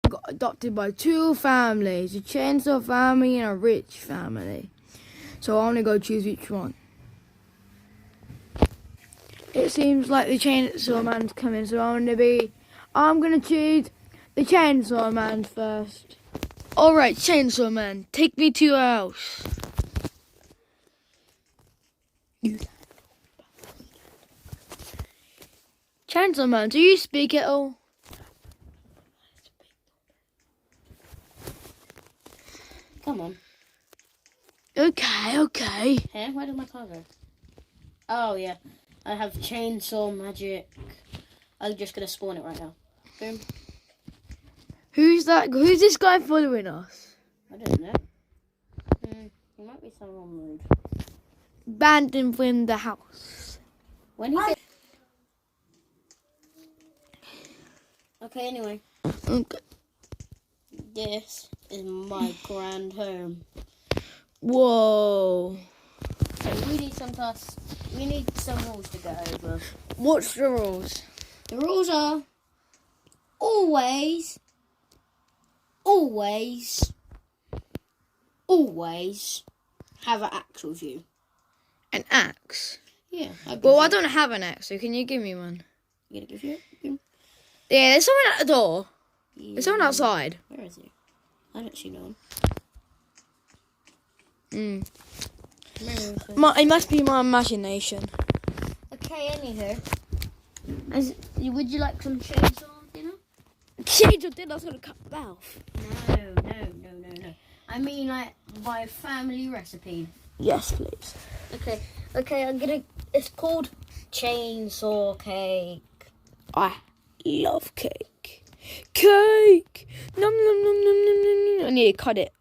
got adopted by two families, a chainsaw family and a rich family. So I'm gonna go choose which one. It seems like the chainsaw man's coming, so I'm gonna choose the chainsaw man first. Alright, chainsaw man, take me to your house. Chainsaw man, do you speak at all? Come on. Okay. Here, where did my car go? Oh, yeah. I have chainsaw magic. I'm just going to spawn it right now. Boom. Who's this guy following us? I don't know. He might be someone rude. Banned him from the house. When he gets... Okay, anyway. Okay. This is my grand home. Whoa. So we need some tasks. We need some rules to go over. What's the rules? The rules are always have an axe with you. An axe? Yeah. Well, I don't have an axe, so can you give me one? You gonna give you it? Yeah, there's someone at the door. Yeah. There's someone outside. Where is he? I don't see no one. No. It must be my imagination. Okay, anywho. Would you like some chainsaw dinner? Chainsaw dinner's gonna cut the mouth. No. I mean, like, my family recipe. Yes, please. Okay, it's called chainsaw cake. I love cake. Cake! Nom nom nom nom nom nom. I need to cut it.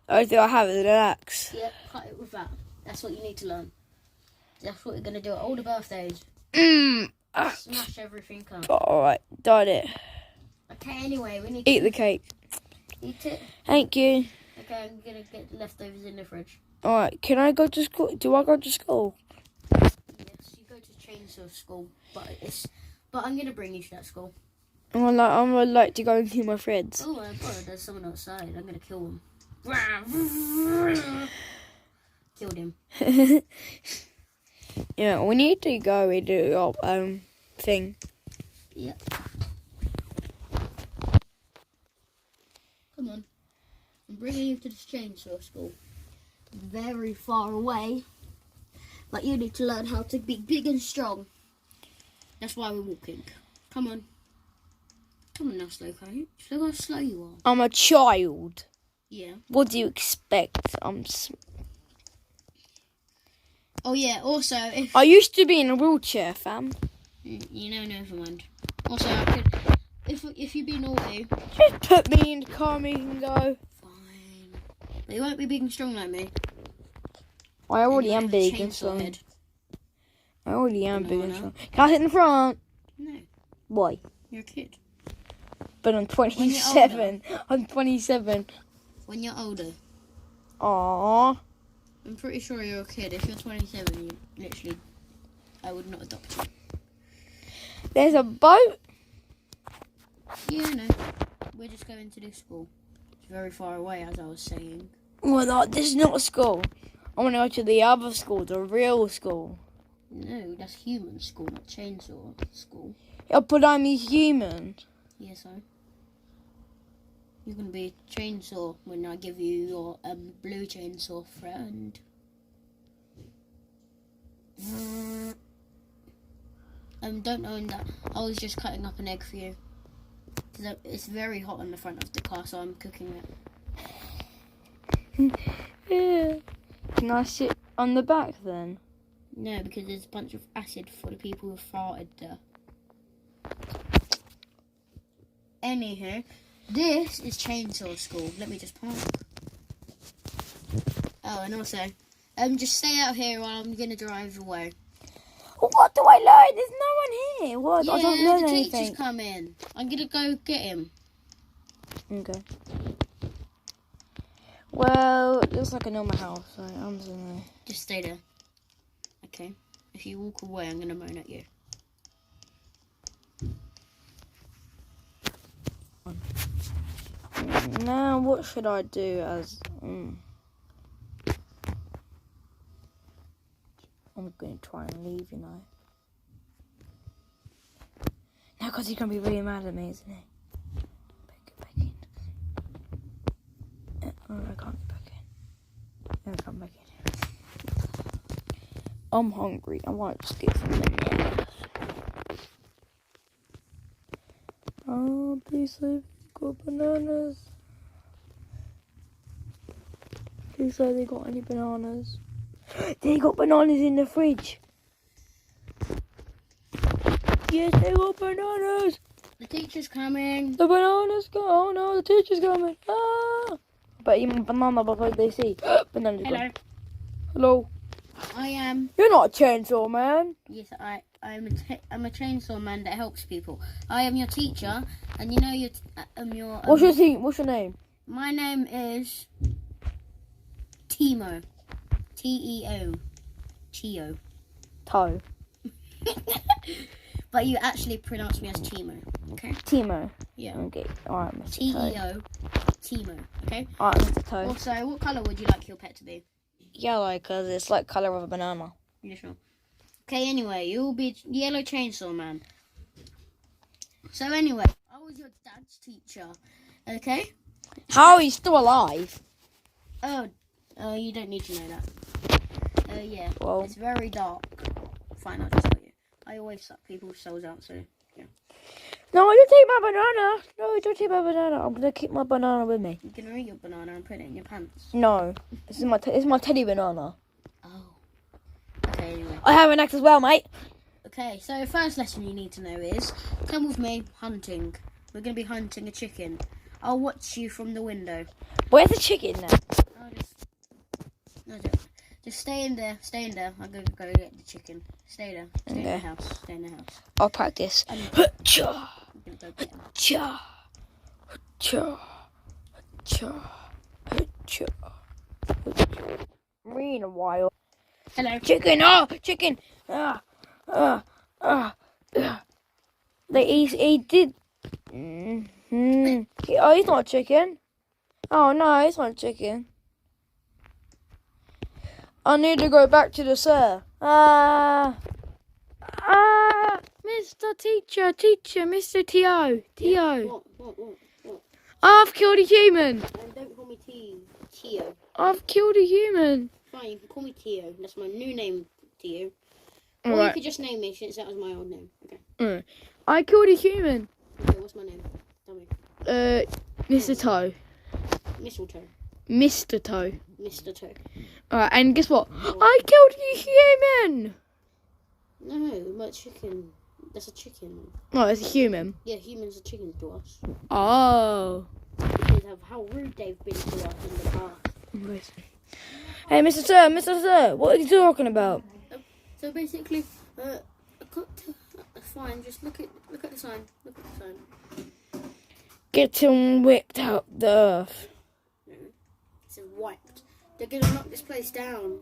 The only thing I have is an axe. Yeah, cut it with that. That's what you need to learn. That's what we're going to do at all the birthdays. Smash everything up. Alright, done it. Okay, anyway, we need Eat to... the cake. Eat it? Thank you. Okay, I'm going to get the leftovers in the fridge. Alright, can I go to school? Do I go to school? Yes, you go to chainsaw school, but I'm going to bring you to that school. I would like to go and see my friends. Oh, there's someone outside. I'm going to kill him. Killed him. Yeah, we need to go and do your thing. Yep. Come on. I'm bringing you to this chainsaw school. Very far away. But you need to learn how to be big and strong. That's why we're walking. Come on. Come on now, Slowco. Look how slow you are. I'm a child. Yeah. What do you expect? Oh yeah, also if... I used to be in a wheelchair, fam. You know, never mind. Also, if you be naughty... Just put me in the car and we can go. Fine. But you won't be big and strong like me. I already am big and strong. Head. I already am big and strong. Can I sit in the front? No. Why? You're a kid. But I'm 27. I'm 27. When you're older. Aww. I'm pretty sure you're a kid. If you're 27, you literally... I would not adopt you. There's a boat. Yeah, no. We're just going to this school. It's very far away, as I was saying. Well, no, this is not a school. I want to go to the other school, the real school. No, that's human school, not chainsaw school. Yeah, but I'm a human. Yeah, so? You're going to be a chainsaw when I give you your blue chainsaw friend. Don't know that I was just cutting up an egg for you. It's very hot on the front of the car, so I'm cooking it. Yeah. Can I sit on the back then? No, because there's a bunch of acid for the people who farted there. Anywho, this is chainsaw school. Let me just park. Oh, and also, just stay out here while I'm gonna drive away. What do I learn? There's no one here. What? Yeah, I don't learn the anything. teacher's come in. I'm gonna go get him. Okay. Well, it looks like a normal house. So I'm just gonna... Just stay there. Okay. If you walk away, I'm gonna moan at you. Now, what should I do as... I'm going to try and leave, you know. Now, because he's going to be really mad at me, isn't he? Get back in. Oh, I can't get back in. I'll come back in. I'm hungry. I want to just get some bananas. Oh, please say they got bananas. Please say they got any bananas. They got bananas in the fridge. Yes, they got bananas. The teacher's coming. The bananas go. Oh no, the teacher's coming. Ah! But even banana before they see. Bananas. Hello. Gone. Hello. I am. You're not a chainsaw man. Yes, I'm a chainsaw man that helps people. I am your teacher, and you know your. What's your team? What's your name? My name is Timo. Teo. Tio. Toe. But you actually pronounce me as Timo. Okay. Timo. Yeah. Okay. All right, Mr. Toe. Teo. Timo. Okay. All right, Mr. Toe. Also, what colour would you like your pet to be? Yellow, because it's like colour of a banana. You sure? Okay, anyway, you'll be Yellow Chainsaw Man. So anyway, I was your dad's teacher, okay? How are you still alive? Oh, you don't need to know that. Yeah, Well, it's very dark. Fine, I'll just tell you. I always suck people's souls out, so yeah. no, you take my banana. No, don't take my banana. I'm gonna keep my banana with me. You can eat your banana and put it in your pants. No, this is my teddy banana. Oh. Okay, anyway. I have an axe as well, mate. Okay, so the first lesson you need to know is, come with me hunting. We're going to be hunting a chicken. I'll watch you from the window. Where's the chicken now? Just stay in there. I'm going to go get the chicken. Stay there. Stay in the house. Stay in the house. I'll practice. I'm going to go get him. In a while. Hello. Chicken! Oh, chicken! He did. Oh, he's not a chicken. Oh no, he's not a chicken. I need to go back to the sir. Mr. Teacher, Mr. Tio. What? I've killed a human. Don't call me Tio. I've killed a human. Fine, you can call me Tio. That's my new name, Tio. All Or right. you could just name me since that was my old name. Okay. I killed a human. Okay, what's my name? Tell me. Mr. Toe. Mistletoe. Mr. Toe. Mr. Toe. Alright, and guess what? I killed a human! No, my chicken. That's a chicken. No, it's a human. Yeah, humans are chickens to us. Oh. Because of how rude they've been to us in the past. Hey, Mr. Sir, what are you talking about? So basically, I got to, fine, just look at the sign. Look at the sign. Get him whipped out the earth. No, it says wiped. They're gonna knock this place down.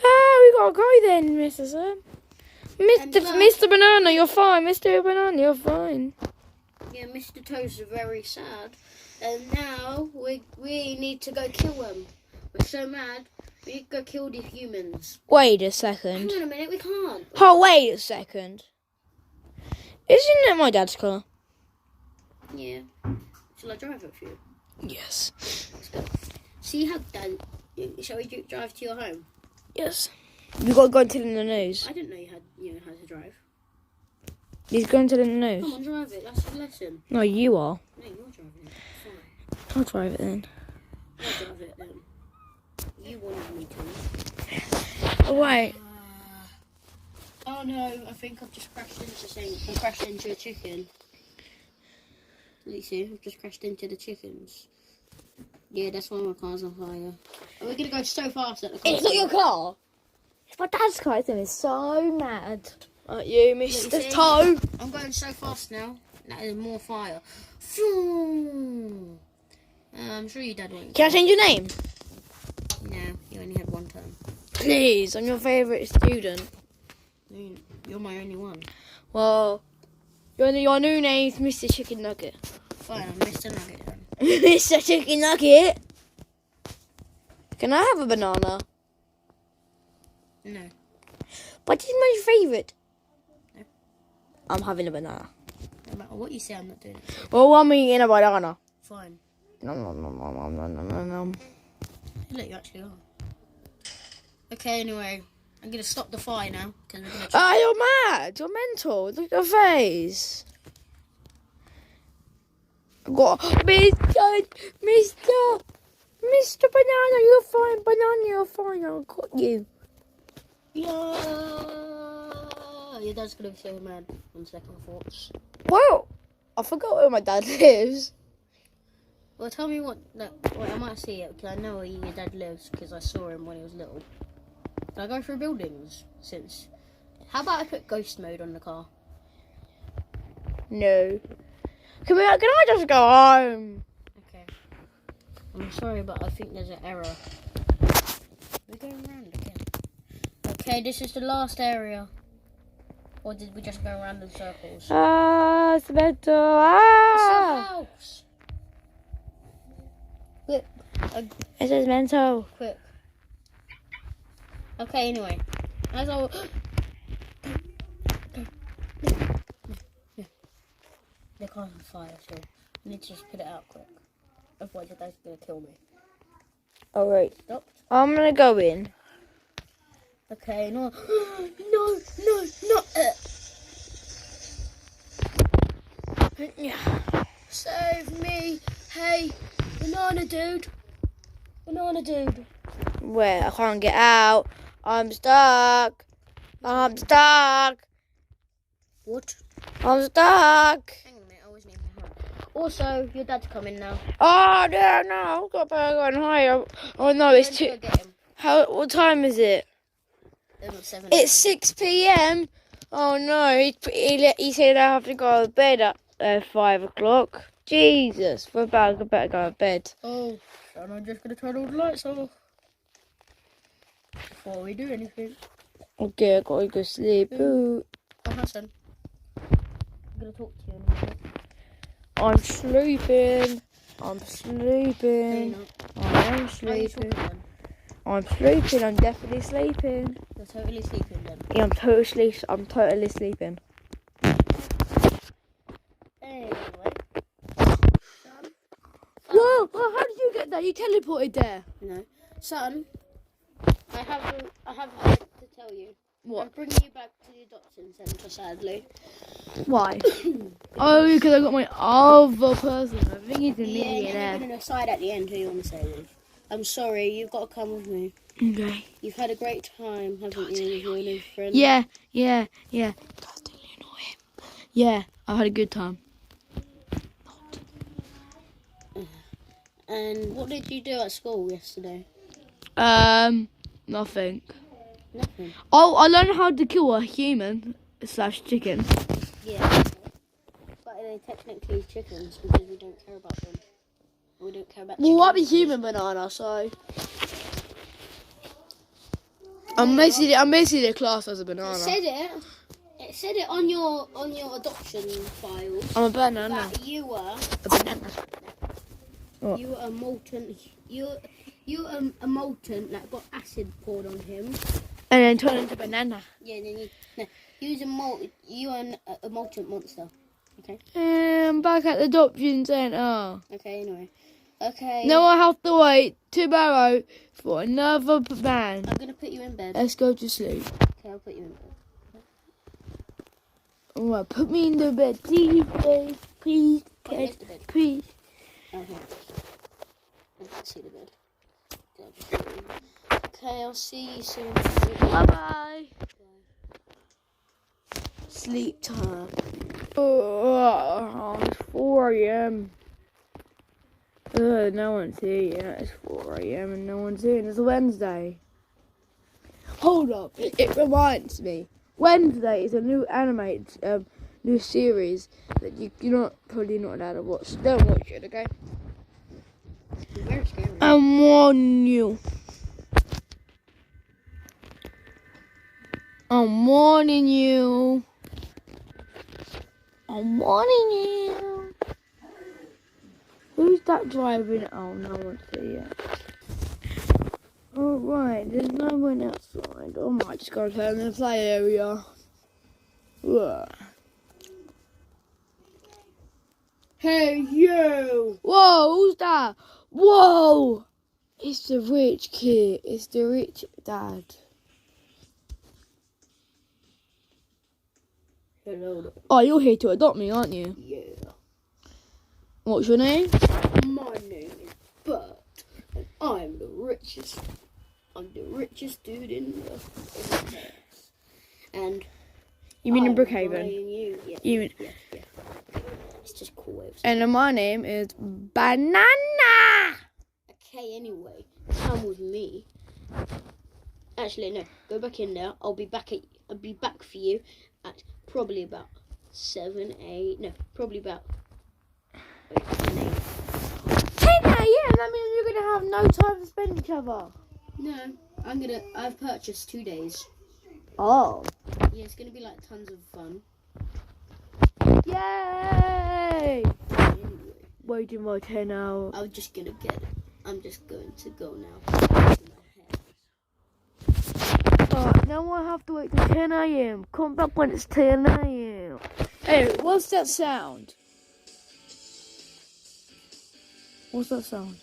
We gotta go then, Mr. Sir. Mr. Banana, you're fine. Mr. Banana, you're fine. Yeah, Mr. Toes is very sad. And now we need to go kill them. We're so mad. We need to go kill the humans. Wait a second. Hang on a minute, we can't. Oh, wait a second. Isn't it my dad's car? Yeah. Shall I drive it for you? Yes. Let's go. See how Dad. Shall we drive to your home? Yes. You gotta go and tell him the news. I didn't know you had how to drive. He's going to tell him the news. Come on, drive it. That's the lesson. No, you are. No, you're driving it. Fine. I'll drive it then. I'll drive it then. You wanted me to. Wait. Oh no, I think I've just crashed into something. I crashed into a chicken. See, I've just crashed into the chickens. Yeah, that's why my car's on fire. And we're gonna go so fast at the car. It's not your car. It's my dad's car. He's so mad. Aren't you, Mr. Toe? I'm going so fast now. That is more fire. Phew. I'm sure your dad won't. Can I change your name? No, you only had one turn. Please, I'm your favourite student. You're my only one. Well, your new name's Mr. Chicken Nugget. Fine, I'm Mr. Nugget then. Mr. Chicken Nugget. Can I have a banana? No. But it's my favourite. No. I'm having a banana. No matter what you say, I'm not doing it. Well, I'm eating a banana. Fine. Nom, nom, nom, nom, nom, nom, nom, nom. Look, you actually are. Okay, anyway. I'm going to stop the fire now. Cause we're gonna Ah, you're mad. You're mental. Look at your face. I got Mr. Banana, you're fine. Banana, you're fine. I got you. Yeah. Your dad's going to be so mad on second thoughts. Well, I forgot where my dad lives. Well, tell me what... Look, wait, I might see it because I know where your dad lives because I saw him when he was little. Can I go through buildings since... How about I put ghost mode on the car? No. Can I just go home? Okay. I'm sorry, but I think there's an error. We're going around again. Okay, this is the last area. Or did we just go around in circles? Ah, it's better. It's a Ah! house! Quick. This is mental. Quick. Okay, anyway. As I was... The car's on fire, so I need to just put it out quick. Otherwise your dad's going to kill me. Alright. Stop. I'm going to go in. Okay, no. No, not it. Save me. Hey, banana dude. Banana dude. Where? I can't get out. I'm stuck. I'm stuck. What? I'm stuck. Hang on a minute, I always need my help. Also, your dad's coming now. Oh, no. I've got better going higher. Oh, no, it's Go too... get him. What time is it? It's 7 It's 6 p.m. Oh, no. He said I have to go to bed at 5 o'clock. Jesus. I better go to bed. Oh, and I'm just going to turn all the lights off. Before we do anything. Okay, I gotta go sleep. Ooh. Oh, Hassan. I'm going to talk to you in a minute. I'm sleeping. I'm No, sleeping. you're not. I am How are you sleeping. talking then? I'm sleeping. I'm definitely sleeping. You're totally sleeping then. Yeah, I'm totally sleeping. Anyway. Whoa! How did you get there? You teleported there. No. Son, I have a bit to tell you. What? I'm bringing you back to the adoption centre, sadly. Why? Oh, because I got my other person. I think he's a Yeah, you're millionaire. going to decide at the end who you want to stay with. I'm sorry, you've got to come with me. Okay. You've had a great time, haven't you, with your new friend? Yeah. Totally know him. Yeah, I had a good time. And what did you do at school yesterday? Nothing. Nothing. Oh, I learned how to kill a human / chicken. Yeah. But they're technically chickens because we don't care about them. We don't care about chickens. Well, I'm a human banana, so I'm basically the class as a banana. It said it on your adoption file I'm a banana. that you were A banana. What? you were a molten a molten that got acid poured on him. And then turn into banana. Yeah, then you were a molten monster. Okay. I'm back at the adoption centre. Okay. Anyway. Okay. Now I have to wait tomorrow for another man. I'm gonna put you in bed. Let's go to sleep. Okay, I'll put you in bed. Alright, put me in the bed, please, please, Where's the bed? please. Oh, here. I can see the bed. Okay, I'll see you soon. Bye bye. Sleep time. Oh, it's 4 a.m. No one's here yet. It's 4 a.m. and no one's here. And it's Wednesday. Hold up. It reminds me. Wednesday is a new animated new series that you're probably not allowed to watch. Don't watch it, okay? It's very scary. I'm warning you. I'm warning you. I'm warning you. Who's that driving? Oh, no one's there yet. Alright, there's no one outside. I might just go home in the play area. Ugh. Hey, you! Whoa, who's that? Whoa! It's the rich kid. It's the rich dad. Hello. Oh, you're here to adopt me, aren't you? Yeah. What's your name? My name is Bert, and I'm the richest. I'm the richest dude in the house. And You mean in I'm Brookhaven? buying you. Yeah, You mean- yeah. It's just cool way of saying. And my name is Banana. Okay, anyway, come with me. Actually, no, go back in there. I'll be back for you at probably about 7, 8. No, probably about 10, 8. 10 a.m. That means you're gonna have no time to spend with each other. No, I've purchased 2 days. Oh. Yeah, it's gonna be like tons of fun. Yay! Anyway, Waiting my 10 hours. I'm just gonna get it. I'm just going to go now. Alright, now I have to wait till 10 a.m. Come back when it's 10 a.m. Hey, what's that sound? What's that sound?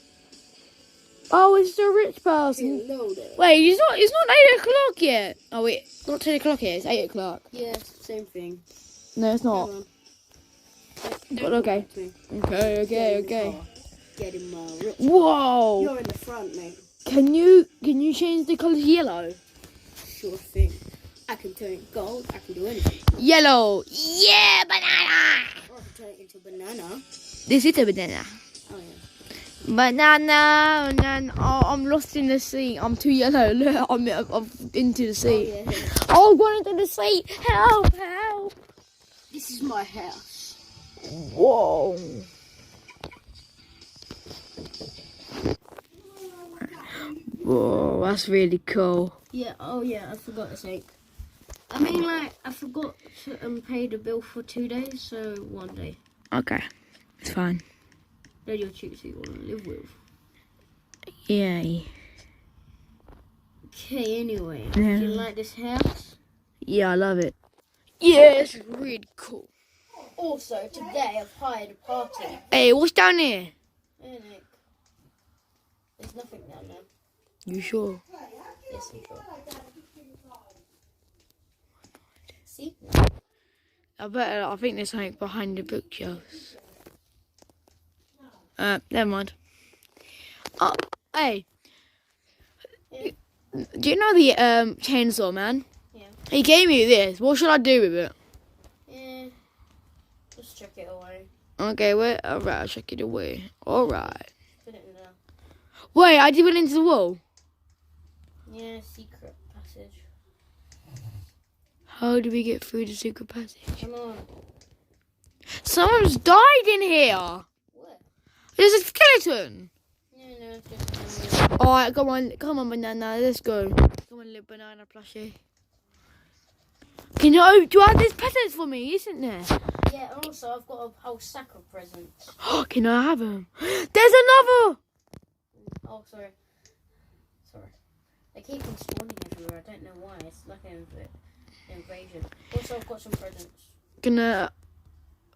Oh, it's the rich person. Hello there. Wait, it's not 8 o'clock yet. Oh wait, not 10 o'clock yet, it's 8 o'clock. Yeah, same thing. No, it's not. Come on. But okay. Okay. Get in my rich. Whoa! You're in the front, mate. Can you change the colour to yellow? Sure thing. I can turn it gold. I can do anything. Yellow! Yeah, banana! Or I can turn it into banana. This is a banana. Oh yeah. Banana, oh, I'm lost in the sea. I'm too yellow. Look, I'm into the Oh sea. yeah. Oh, I'm going into the sea. Help, help. This is my house. Whoa. Whoa, that's really cool. Yeah. Oh yeah. I forgot to say. I mean, like, I forgot to pay the bill for 2 days, so 1 day. Okay, it's fine. Then you'll choose who you want to live with. Yay. Okay. Anyway, Yeah. do you like this house? Yeah, I love it. Yeah, it's really cool. Also, today I've hired a party. Hey, what's down there? Hey, Nick. There's nothing down there. You sure? Yes, I'm sure. See? I think there's something behind the bookshelves. Never mind. Hey. Yeah. Do you know the chainsaw man? Yeah. He gave me this. What should I do with it? Yeah. Just chuck it away. Okay, wait. Alright, I'll check it away. Alright. Put it in there. Wait, I did it into the wall. Yeah, secret passage. How do we get through the secret passage? Come on. Someone's died in here. What? There's a skeleton. No, it's just Alright, come on, banana. Let's go. Come on, little banana plushie. Do you have these presents for me, isn't there? Yeah, and also I've got a whole sack of presents. Can I have them? There's another. Oh, sorry. They keep on spawning everywhere. I don't know why. It's like an invasion. Also, I've got some presents. Gonna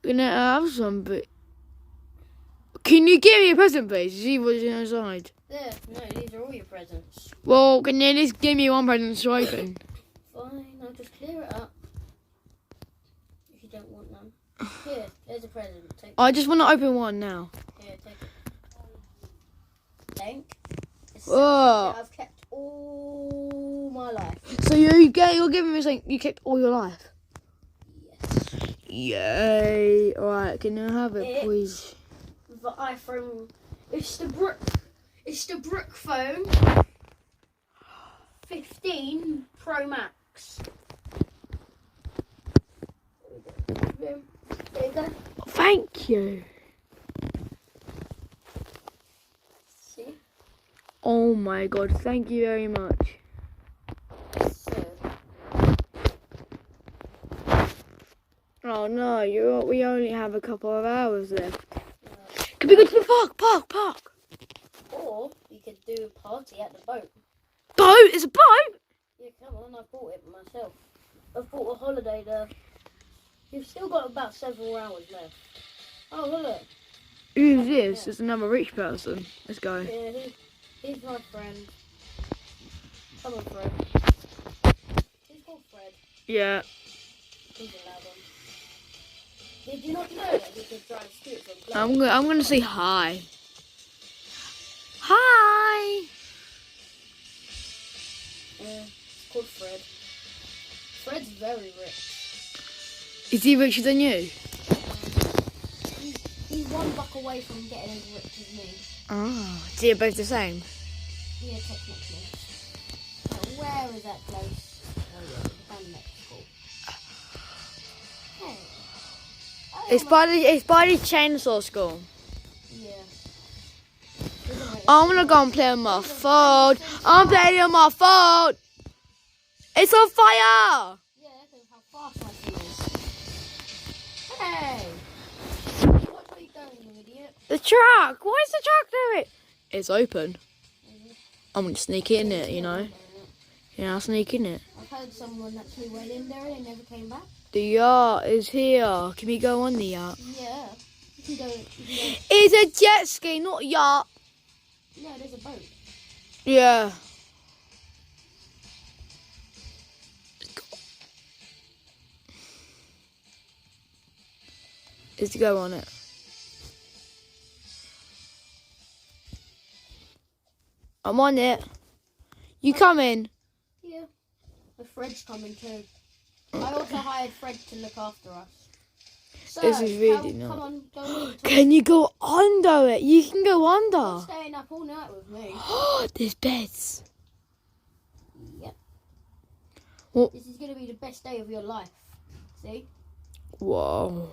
have some, but can you give me a present, please? See what's inside. There. No, these are all your presents. Well, can you at least give me one present so I can? Fine, I'll just clear it up. If you don't want none. Here, there's a present. Take I just want to open one now. Here, take it. Thank. It's Oh. something that I've kept all my life. So you're giving me something you kept all your life? Yes. Yay! Alright, can I have it, please? The iPhone. It's the Brook phone 15 Pro Max. There you go. Thank you. See? Oh my god, thank you very much. So, Oh no, we only have a couple of hours left. Can we go to the park? Or we could do a party at the boat. Boat? It's a boat? Yeah, come on, I bought it myself. I've bought a holiday there. You've still got about several hours left. Oh, look. Who's this? It's another rich person. Let's go. Yeah, he's my friend. Come on, Fred. He's called Fred. Yeah. He's a loud one. Did you not know that he could drive scooters on I'm gonna say hi. Hi. Yeah, it's called Fred. Fred's very rich. Is he richer than you? He's $1 away from getting as rich as me. Oh, so you're both the same? Yeah, technically. Now, where is that place? Oh yeah, down Mexico. Hey. It's by the chainsaw school. Yeah. I'm gonna go and play on my phone. I'm playing on my phone. It's on fire. Yeah, that's how fast my phone is. Hey! Watch where you're going, you idiot. The truck. What is the truck doing? It's open. I'm gonna sneak in it, you know. Yeah, I'll sneak in it. I've heard someone actually went in there and they never came back. The yacht is here. Can we go on the yacht? Yeah. You can go. It's a jet ski, not a yacht. No, there's a boat. Yeah. Is to go on it. I'm on it. You coming? Yeah. But Fred's coming too. I also hired Fred to look after us. So, This is really not. Come on, go in. Can you go under it? You can go You're under. staying up all night with me. There's beds. Yep. Well, This is going to be the best day of your life. See? whoa.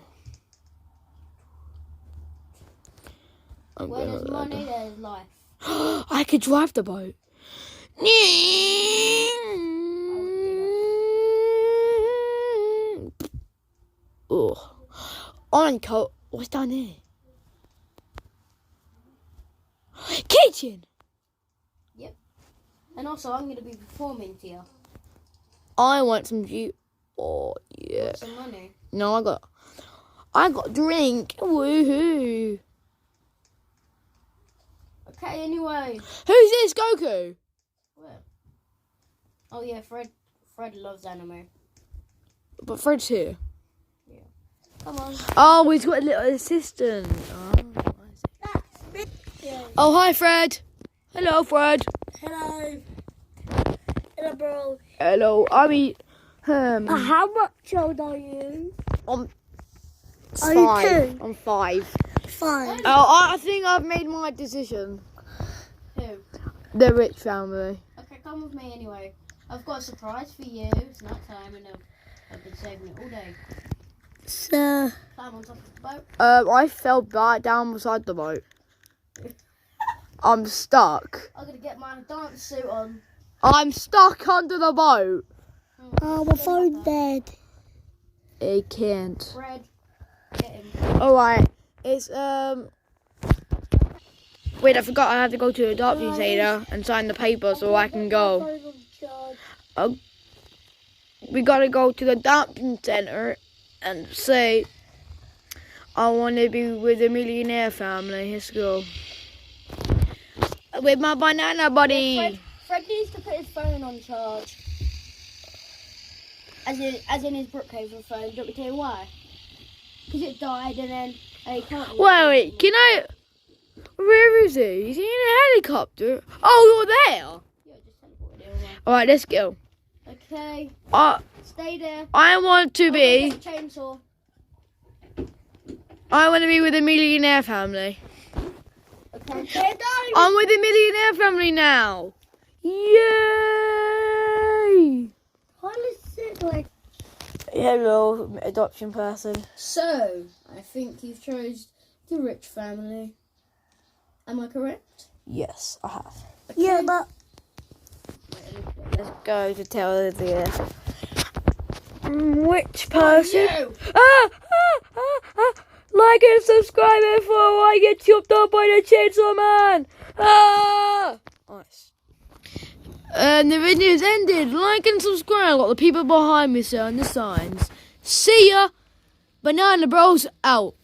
I'm Where gonna there's money, there's life. I could drive the boat. Oh, orange coat. What's down there? Kitchen. Yep. And also, I'm going to be performing to you. I want some juice. Oh yeah. Want some money? No, I got drink. Woohoo. Okay, anyway. Who's this, Goku? Where? Oh yeah, Fred loves anime. But Fred's here. Come on. Oh, he's got a little assistant. Oh, Yeah. oh hi, Fred. Hello, Fred. Hello. Hello, bro. Hello. How much old are you? I'm Are you 5. two? I'm 5. 5. Oh, I think I've made my decision. Who? The rich family. Okay, come with me anyway. I've got a surprise for you. It's night time and I've been saving it all day. So, Climb on top of the boat. I fell back down beside the boat. I'm stuck. I'm gonna get my dance suit on. I'm stuck under the boat. Oh, my phone's dead. It can't. Fred, get him. Alright, it's, wait, I forgot I have to go to the adoption centre and sign the paper so I can go. We gotta go to the adoption centre and say, I want to be with the Millionaire family. Let's go. With my banana buddy. Fred needs to put his phone on charge. As in his Brookhaven phone. Do you want me to tell you why? Because it died and then he can't. Wait, can I... Where is he? Is he in a helicopter? Oh, you're there. Yeah, just teleported him away. Alright, let's go. Okay, stay there. I want to be... Get the chainsaw. I want to be with the Millionaire family. Okay. I'm with the Millionaire family now. Yay! Hello, adoption person. So, I think you've chose the rich family. Am I correct? Yes, I have. Okay. Yeah, but Let's go to tell the which person. You! Ah, ah, ah, ah. Like and subscribe before I get chopped up by the chainsaw man. Ah! Nice. And the video's ended. Like and subscribe. Got the people behind me saying the signs. See ya. Banana Bros out.